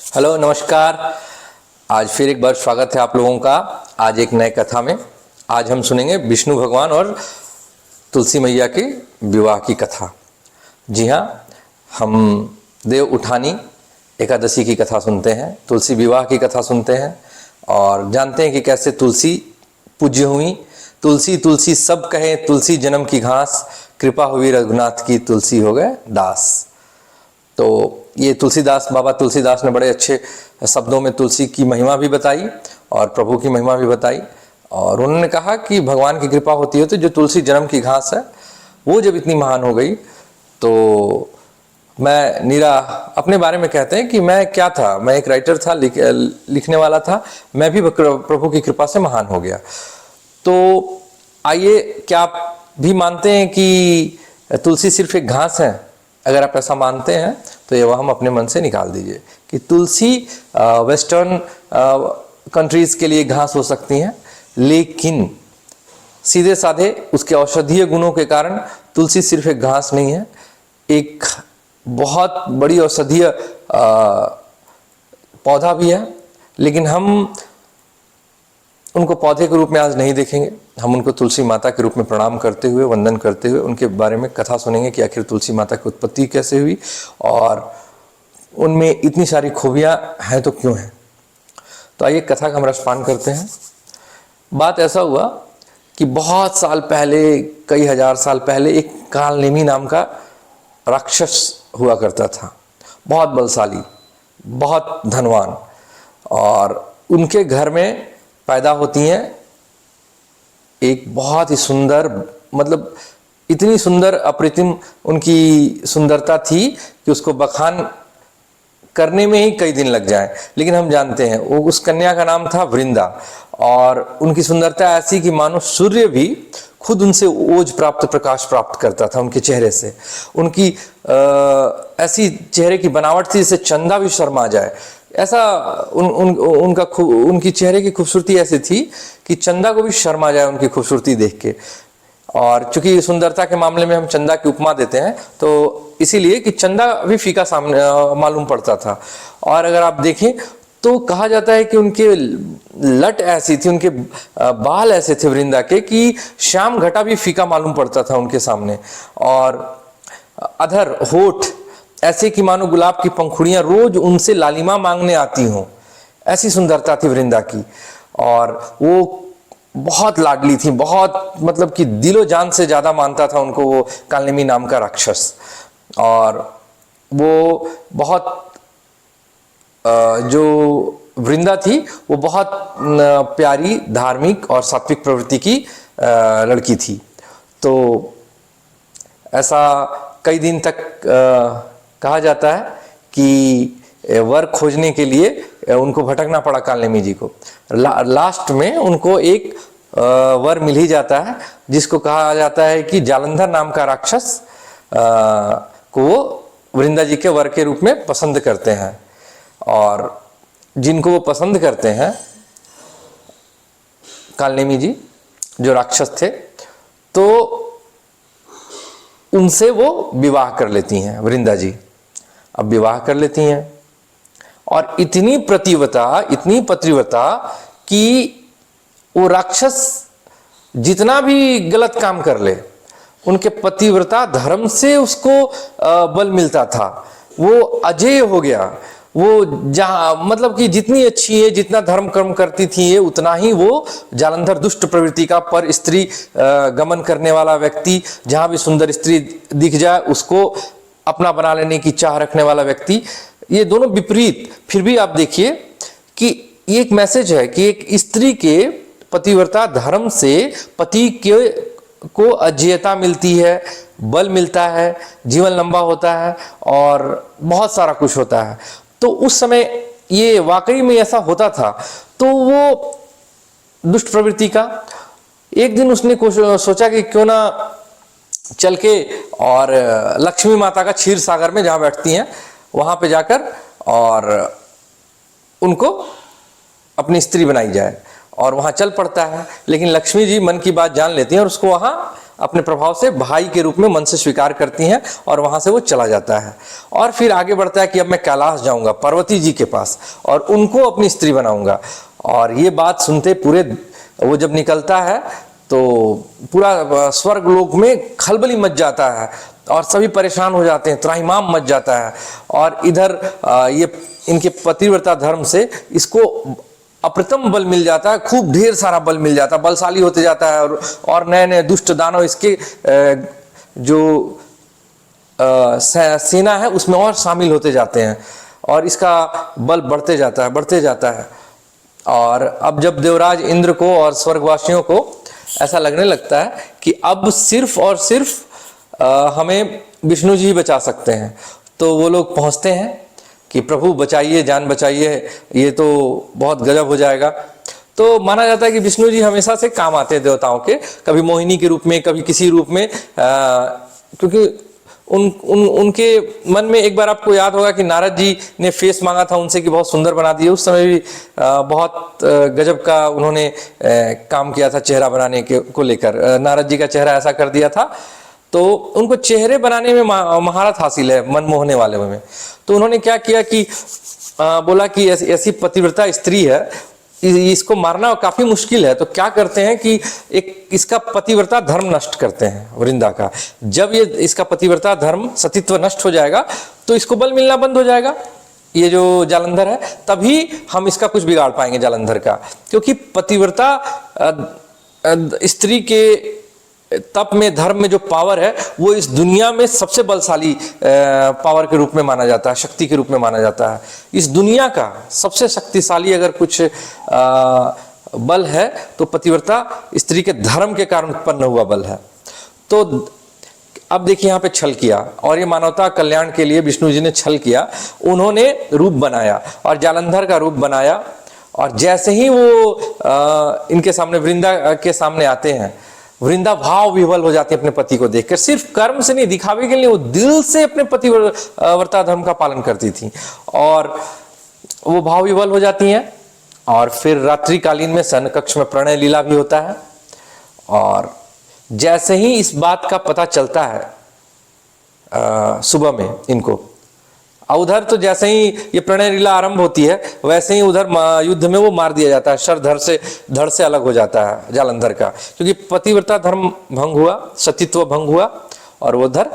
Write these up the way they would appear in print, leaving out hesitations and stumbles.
Hello नमस्कार। आज फिर एक बार स्वागत है आप लोगों का आज एक नए कथा में। आज हम सुनेंगे विष्णु भगवान और तुलसी मैया के विवाह की कथा। जी हाँ, हम देव उठानी एकादशी की कथा सुनते हैं, तुलसी विवाह की कथा सुनते हैं और जानते हैं कि कैसे तुलसी पूज्य हुई। तुलसी तुलसी सब कहे, तुलसी जन्म की घास, कृपा हुई रघुनाथ की, तुलसी हो गए दास। तो ये तुलसीदास, बाबा तुलसीदास ने बड़े अच्छे शब्दों में तुलसी की महिमा भी बताई और प्रभु की महिमा भी बताई। और उन्होंने कहा कि भगवान की कृपा होती है तो जो तुलसी जन्म की घास है वो जब इतनी महान हो गई तो मैं नीरा अपने बारे में कहते हैं कि मैं क्या था, मैं एक राइटर था, लिखने वाला था, मैं भी प्रभु की कृपा से महान हो गया। तो आइए, क्या आप भी मानते हैं कि तुलसी सिर्फ एक घास है? अगर आप ऐसा मानते हैं तो ये वह हम अपने मन से निकाल दीजिए कि तुलसी वेस्टर्न कंट्रीज के लिए घास हो सकती हैं, लेकिन सीधे साधे उसके औषधीय गुणों के कारण तुलसी सिर्फ एक घास नहीं है, एक बहुत बड़ी औषधीय पौधा भी है। लेकिन हम उनको पौधे के रूप में आज नहीं देखेंगे, हम उनको तुलसी माता के रूप में प्रणाम करते हुए, वंदन करते हुए उनके बारे में कथा सुनेंगे कि आखिर तुलसी माता की उत्पत्ति कैसे हुई और उनमें इतनी सारी खूबियां हैं तो क्यों हैं। तो आइए कथा का हम रसपान करते हैं। बात ऐसा हुआ कि बहुत साल पहले, कई हजार साल पहले, एक कालनेमी नाम का राक्षस हुआ करता था, बहुत बलशाली, बहुत धनवान। और उनके घर में पैदा होती हैं एक बहुत ही सुंदर, मतलब इतनी सुंदर, अप्रतिम उनकी सुंदरता थी कि उसको बखान करने में ही कई दिन लग जाए। लेकिन हम जानते हैं वो, उस कन्या का नाम था वृंदा और उनकी सुंदरता ऐसी कि मानो सूर्य भी खुद उनसे ओज प्राप्त, प्रकाश प्राप्त करता था उनके चेहरे से। उनकी ऐसी चेहरे की बनावट थी जैसे चंदा भी शर्मा जाए, ऐसा उनकी चेहरे की खूबसूरती ऐसी थी कि चंदा को भी शर्मा जाए उनकी खूबसूरती देख के। और चूंकि सुंदरता के मामले में हम चंदा की उपमा देते हैं तो इसीलिए कि चंदा भी फीका सामने मालूम पड़ता था। और अगर आप देखें तो कहा जाता है कि उनके लट ऐसी थी, उनके बाल ऐसे थे वृंदा के कि श्याम घटा भी फीका मालूम पड़ता था उनके सामने। और अधर, होठ ऐसे कि मानो गुलाब की पंखुड़ियां रोज उनसे लालिमा मांगने आती हों, ऐसी सुंदरता थी वृंदा की। और वो बहुत लाडली थी, बहुत, मतलब कि दिलो जान से ज्यादा मानता था उनको वो कालनेमी नाम का राक्षस। और वो बहुत जो वृंदा थी वो बहुत प्यारी, धार्मिक और सात्विक प्रवृत्ति की लड़की थी। तो ऐसा कई दिन तक कहा जाता है कि वर खोजने के लिए उनको भटकना पड़ा कालनेमी जी को। लास्ट में उनको एक वर मिल ही जाता है जिसको कहा जाता है कि जालंधर नाम का राक्षस को वो वृंदा जी के वर के रूप में पसंद करते हैं। और जिनको वो पसंद करते हैं, कालनेमी जी जो राक्षस थे, तो उनसे वो विवाह कर लेती हैं वृंदा जी। अब विवाह कर लेती हैं और इतनी पतिव्रता कि वो राक्षस जितना भी गलत काम कर ले, उनके पतिव्रता धर्म से उसको बल मिलता था, वो अजेय हो गया। वो जहां, मतलब कि जितनी अच्छी है, जितना धर्म कर्म करती थी ये, उतना ही वो जालंधर दुष्ट प्रवृत्ति का, पर स्त्री गमन करने वाला व्यक्ति, जहां भी सुंदर स्त्री दिख जाए उसको अपना बना लेने की चाह रखने वाला व्यक्ति, ये दोनों विपरीत। फिर भी आप देखिए कि ये एक मैसेज है कि एक स्त्री के पतिव्रता धर्म से पति के को अजेयता मिलती है, बल मिलता है, जीवन लंबा होता है और बहुत सारा कुछ होता है। तो उस समय ये वाकई में ऐसा होता था। तो वो दुष्ट प्रवृत्ति का एक दिन उसने सोचा कि क्यों ना चल के और लक्ष्मी माता का क्षीर सागर में जहां बैठती हैं वहां पे जाकर और उनको अपनी स्त्री बनाई जाए। और वहां चल पड़ता है, लेकिन लक्ष्मी जी मन की बात जान लेती हैं और उसको वहां अपने प्रभाव से भाई के रूप में मन से स्वीकार करती हैं और वहां से वो चला जाता है। और फिर आगे बढ़ता है कि अब मैं कैलाश जाऊंगा पार्वती जी के पास और उनको अपनी स्त्री बनाऊंगा। और ये बात सुनते पूरे वो जब निकलता है तो पूरा स्वर्ग लोक में खलबली मच जाता है और सभी परेशान हो जाते हैं, त्राहिमाम मच जाता है। और इधर ये इनके पतिव्रता धर्म से इसको अप्रतिम बल मिल जाता है, खूब ढेर सारा बल मिल जाता है, बलशाली होते जाता है और नए नए दुष्ट दानव इसके जो सेना है उसमें और शामिल होते जाते हैं और इसका बल बढ़ते जाता है। और अब जब देवराज इंद्र को और स्वर्गवासियों को ऐसा लगने लगता है कि अब सिर्फ और सिर्फ हमें विष्णु जी ही बचा सकते हैं, तो वो लोग पहुंचते हैं कि प्रभु बचाइए, जान बचाइए, ये तो बहुत गजब हो जाएगा। तो माना जाता है कि विष्णु जी हमेशा से काम आते हैं देवताओं के, कभी मोहिनी के रूप में, कभी किसी रूप में, क्योंकि उनके मन में एक बार आपको याद होगा कि नारद जी ने फेस मांगा था उनसे कि बहुत सुंदर बना दिए। उस समय भी बहुत गजब का उन्होंने काम किया था चेहरा बनाने को लेकर। नारद जी का चेहरा ऐसा कर दिया था, तो उनको चेहरे बनाने में महारत हासिल है, मन मोहने वाले में। तो उन्होंने क्या किया कि बोला कि ऐसी पतिव्रता स्त्री है, इसको मारना काफी मुश्किल है। तो क्या करते हैं कि एक इसका पतिव्रता धर्म नष्ट करते हैं वृंदा का। जब ये इसका पतिव्रता धर्म सतीत्व नष्ट हो जाएगा तो इसको बल मिलना बंद हो जाएगा, ये जो जालंधर है, तभी हम इसका कुछ बिगाड़ पाएंगे जालंधर का। क्योंकि पतिव्रता स्त्री के तप में, धर्म में जो पावर है वो इस दुनिया में सबसे बलशाली पावर के रूप में माना जाता है, शक्ति के रूप में माना जाता है। इस दुनिया का सबसे शक्तिशाली अगर कुछ बल है तो पतिव्रता स्त्री के धर्म के कारण उत्पन्न हुआ बल है। तो अब देखिए यहाँ पे छल किया, और ये मानवता कल्याण के लिए विष्णु जी ने छल किया। उन्होंने रूप बनाया और जालंधर का रूप बनाया, और जैसे ही वो इनके सामने, वृंदा के सामने आते हैं, वृंदा भाव विह्वल हो जाती है अपने पति को देखकर। सिर्फ कर्म से नहीं, दिखावे के लिए, वो दिल से अपने पतिव्रता धर्म का पालन करती थी और वो भाव विह्वल हो जाती हैं। और फिर रात्रिकालीन में शयन कक्ष में प्रणय लीला भी होता है। और जैसे ही इस बात का पता चलता है सुबह में इनको, उधर तो जैसे ही ये प्रणय लीला आरंभ होती है वैसे ही उधर युद्ध में वो मार दिया जाता है, शर धड़ से अलग हो जाता है जालंधर का, क्योंकि पतिव्रता धर्म भंग हुआ, सतीत्व भंग हुआ और वो उधर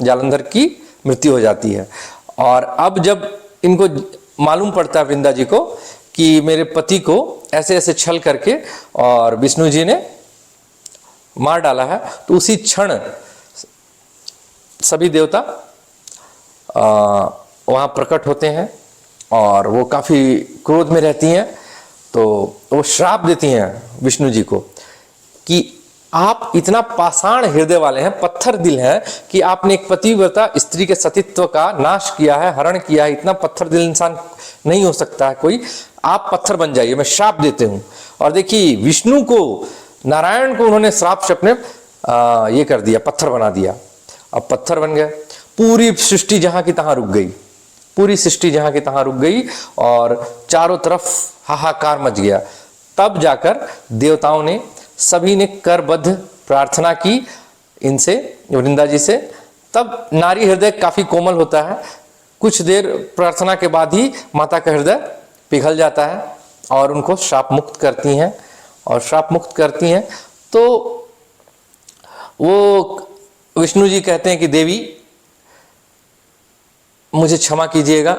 जालंधर की मृत्यु हो जाती है। और अब जब इनको मालूम पड़ता है वृंदा जी को कि मेरे पति को ऐसे ऐसे छल करके और विष्णु जी ने मार डाला है, तो उसी क्षण सभी देवता वहाँ प्रकट होते हैं और वो काफी क्रोध में रहती हैं। तो वो श्राप देती हैं विष्णु जी को कि आप इतना पाषाण हृदय वाले हैं, पत्थर दिल हैं, कि आपने एक पतिव्रता स्त्री के सतीत्व का नाश किया है, हरण किया है। इतना पत्थर दिल इंसान नहीं हो सकता है कोई, आप पत्थर बन जाइए, मैं श्राप देते हूं। और देखिए विष्णु को, नारायण को उन्होंने श्राप से अपने ये कर दिया, पत्थर बना दिया। अब पत्थर बन गए, पूरी सृष्टि जहां की तहां रुक गई, पूरी सृष्टि जहां की तहां रुक गई और चारों तरफ हाहाकार मच गया। तब जाकर देवताओं ने, सभी ने करबद्ध प्रार्थना की इनसे, वृंदा जी से। तब नारी हृदय काफी कोमल होता है, कुछ देर प्रार्थना के बाद ही माता का हृदय पिघल जाता है और उनको श्राप मुक्त करती हैं। और श्राप मुक्त करती हैं तो वो विष्णु जी कहते हैं कि देवी मुझे क्षमा कीजिएगा,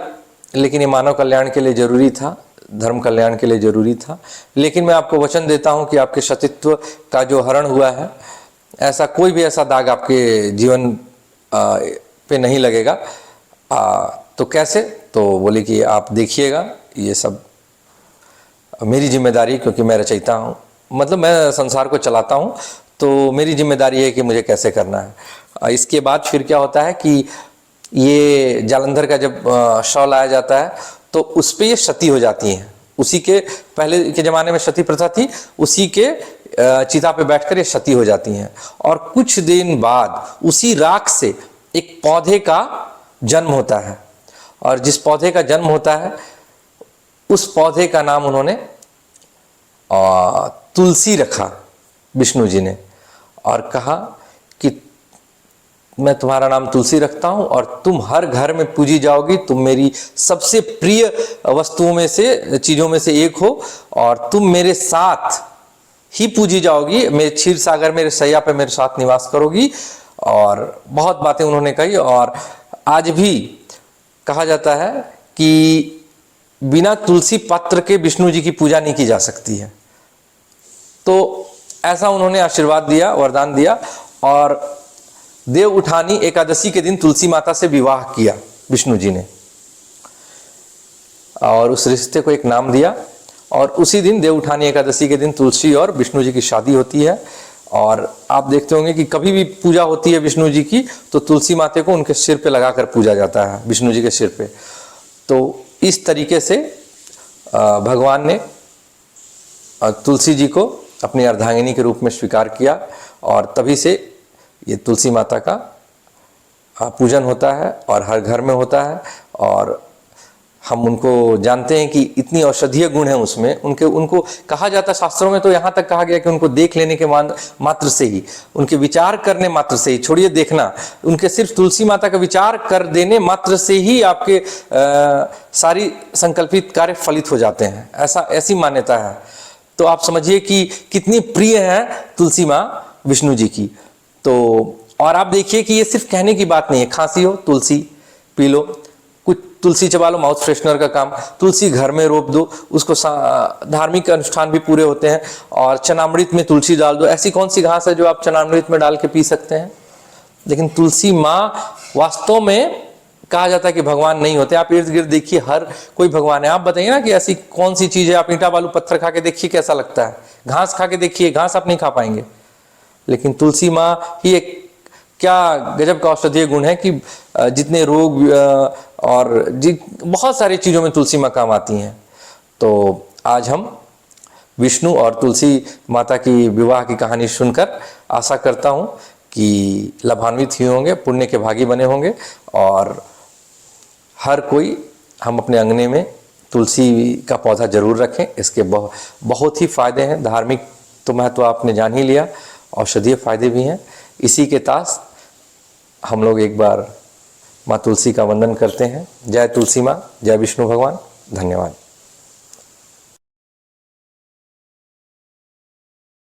लेकिन ये मानव कल्याण के लिए जरूरी था, धर्म कल्याण के लिए जरूरी था। लेकिन मैं आपको वचन देता हूं कि आपके सतीत्व का जो हरण हुआ है, ऐसा कोई भी ऐसा दाग आपके जीवन पे नहीं लगेगा। तो कैसे? तो बोले कि आप देखिएगा, ये सब मेरी जिम्मेदारी, क्योंकि मैं रचयिता हूँ, मतलब मैं संसार को चलाता हूँ, तो मेरी जिम्मेदारी है कि मुझे कैसे करना है। इसके बाद फिर क्या होता है कि ये जालंधर का जब शव लाया जाता है तो उस पे ये सती हो जाती हैं। उसी के पहले के ज़माने में सती प्रथा थी, उसी के चिता पे बैठकर ये सती हो जाती हैं। और कुछ दिन बाद उसी राख से एक पौधे का जन्म होता है, और जिस पौधे का जन्म होता है उस पौधे का नाम उन्होंने तुलसी रखा विष्णु जी ने। और कहा कि मैं तुम्हारा नाम तुलसी रखता हूं और तुम हर घर में पूजी जाओगी, तुम मेरी सबसे प्रिय वस्तुओं में से, चीजों में से एक हो, और तुम मेरे साथ ही पूजी जाओगी, मेरे क्षीर सागर, मेरे सैया पे मेरे साथ निवास करोगी। और बहुत बातें उन्होंने कही। और आज भी कहा जाता है कि बिना तुलसी पत्र के विष्णु जी की पूजा नहीं की जा सकती है। तो ऐसा उन्होंने आशीर्वाद दिया, वरदान दिया। और देव उठानी एकादशी के दिन तुलसी माता से विवाह किया विष्णु जी ने, और उस रिश्ते को एक नाम दिया। और उसी दिन देव उठानी एकादशी के दिन तुलसी और विष्णु जी की शादी होती है। और आप देखते होंगे कि कभी भी पूजा होती है विष्णु जी की तो तुलसी माता को उनके सिर पे लगाकर पूजा जाता है, विष्णु जी के सिर पे। तो इस तरीके से भगवान ने तुलसी जी को अपनी अर्धांगिनी के रूप में स्वीकार किया, और तभी से ये तुलसी माता का पूजन होता है और हर घर में होता है। और हम उनको जानते हैं कि इतनी औषधीय गुण है उसमें, उनको कहा जाता है शास्त्रों में, तो यहाँ तक कहा गया कि उनको देख लेने के मात्र से ही, उनके विचार करने मात्र से ही, छोड़िए देखना, उनके सिर्फ तुलसी माता का विचार कर देने मात्र से ही आपके सारी संकल्पित कार्य फलित हो जाते हैं, ऐसी मान्यता है। तो आप समझिए कि कितनी प्रिय है तुलसी माँ विष्णु जी की। तो और आप देखिए कि ये सिर्फ कहने की बात नहीं है, खांसी हो तुलसी पी लो, कुछ तुलसी चबा लो, माउथ फ्रेशनर का काम, तुलसी घर में रोप दो, उसको धार्मिक अनुष्ठान भी पूरे होते हैं। और चनामृत में तुलसी डाल दो, ऐसी कौन सी घास है जो आप चनामृत में डाल के पी सकते हैं? लेकिन तुलसी माँ वास्तव में कहा जाता है कि भगवान नहीं होते। आप इर्द गिर्द देखिए, हर कोई भगवान है। आप बताइए ना कि ऐसी कौन सी चीज है, आप ईंटा बालू पत्थर खा के देखिए कैसा लगता है, घास खा के देखिए, घास आप नहीं खा पाएंगे। लेकिन तुलसी माँ ही एक क्या गजब का औषधीय गुण है कि जितने रोग और बहुत सारी चीजों में तुलसी माँ काम आती हैं। तो आज हम विष्णु और तुलसी माता की विवाह की कहानी सुनकर आशा करता हूँ कि लाभान्वित हुए होंगे, पुण्य के भागी बने होंगे। और हर कोई हम अपने अंगने में तुलसी का पौधा जरूर रखें, इसके बहुत ही फायदे हैं। धार्मिक तो महत्व आपने जान ही लिया, औषधीय फायदे भी हैं। इसी के तास हम लोग एक बार माँ तुलसी का वंदन करते हैं। जय तुलसी माँ, जय विष्णु भगवान। धन्यवाद।